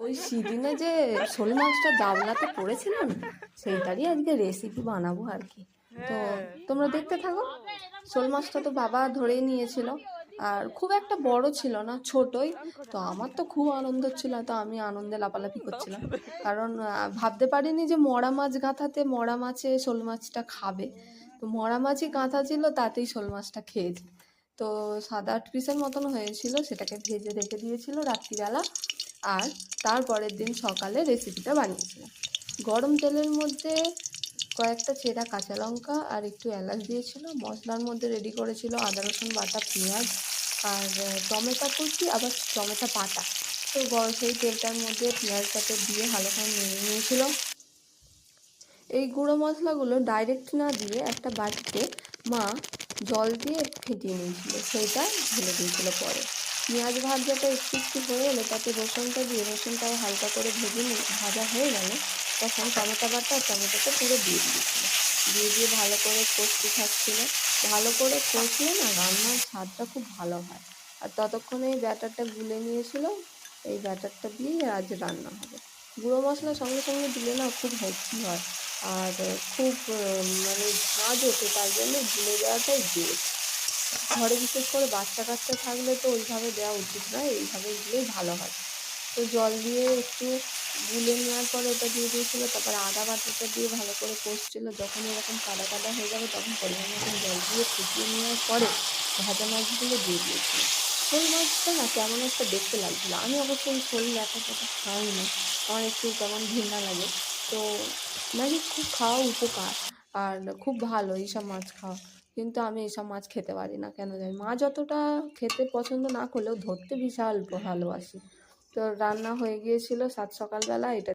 ওই সেদিনে যে শোল মাছটা জাবলাতে পড়েছিলাম, সেইটারই আজকে রেসিপি বানাবো আর কি। তো তোমরা দেখতে থাকো। শোল মাছটা তো বাবা ধরেই নিয়েছিল, আর খুব একটা বড় ছিল না, ছোটই। তো আমার তো খুব আনন্দ ছিল, তো আমি আনন্দে লাফালাফি করছিলাম, কারণ ভাবতে পারিনি যে মরা মাছ গাঁথাতে মরা মাছে শোল মাছটা খাবে। তো মরা মাছই গাঁথা ছিল, তাতেই শোল মাছটা খেয়েছে। তো 7-8 পিসের মতন হয়েছিল, সেটাকে ভেজে রেখে দিয়েছিল রাত্রিবেলা। আর তারপরের দিন সকালে রেসিপিটা বানিয়েছিলাম। গরম তেলের মধ্যে কয়েকটা চেরা কাঁচা লঙ্কা আর একটু এলাচ দিয়েছিল। মশলার মধ্যে রেডি করেছিল আদা রসুন বাটা, পেঁয়াজ আর টমেটো কুচি, আবার টমেটো বাটা। তো সেই তেলটার মধ্যে পেঁয়াজটাকে দিয়ে ভালো করে নেড়ে নিয়েছিল। এই গুঁড়ো মশলাগুলো ডাইরেক্ট না দিয়ে একটা বাটিতে মা জল দিয়ে ফেটিয়ে নিয়েছিল, সেইটা ঢেলে দিয়েছিল। পরে পেঁয়াজ ভাজাটা একটু একটু হয়ে এলে তাতে রসুনটা দিয়ে, রসুনটাও হালকা করে ভাজা হয়ে গেলে তখন টমেটো বাটা আর টমেটোটা পুরো দিয়ে দিয়েছিল। দিয়ে ভালো করে কষতে থাকছিল। ভালো করে কষলে না রান্নার স্বাদটা খুব ভালো হয়। আর ততক্ষণে এই ব্যাটারটা গুলে নিয়েছিল, এই ব্যাটারটা দিয়ে আজ রান্না হবে। গুঁড়ো মশলা সঙ্গে সঙ্গে দিলে না খুব হেভি হয়, আর খুব মানে ঝাঁঝ ওঠে, তাই জন্য গুলে দেওয়াটাই বেস্ট। ঘরে বিশেষ করে বাচ্চা কাচ্চা থাকলে তো ওইভাবে দেওয়া উচিত নয়, এইভাবে দিলেই ভালো হয়। তো জল দিয়ে একটু গুলে নেওয়ার পরে ওটা দিয়ে দিয়েছিলো। তারপর আদা বাটাটা দিয়ে ভালো করে কষছিল। যখন এরকম কাদা কাদা হয়ে যাবে তখন পরিমাণ মতন জল দিয়ে ফুটিয়ে নেওয়ার পরে ভাজা মাছগুলো দিয়ে দিয়েছিলো। শোল মাছটা না কেমন একটা দেখতে লাগছিলো। আমি অবশ্য ওই শোল এতটা খাইনি, আমার একটু কেমন ঘৃণা লাগে। তো নাকি খুব খাওয়া উপকার, আর খুব ভালো এইসব মাছ খাওয়া। কিন্তু আমি এইসব মাছ খেতে পারি না, কেন জানি। মা যতটা খেতে পছন্দ না করলেও ধরতে বিশাল ভালোবাসি। তো রান্না হয়ে গিয়েছিল সাত সকালবেলা। এটা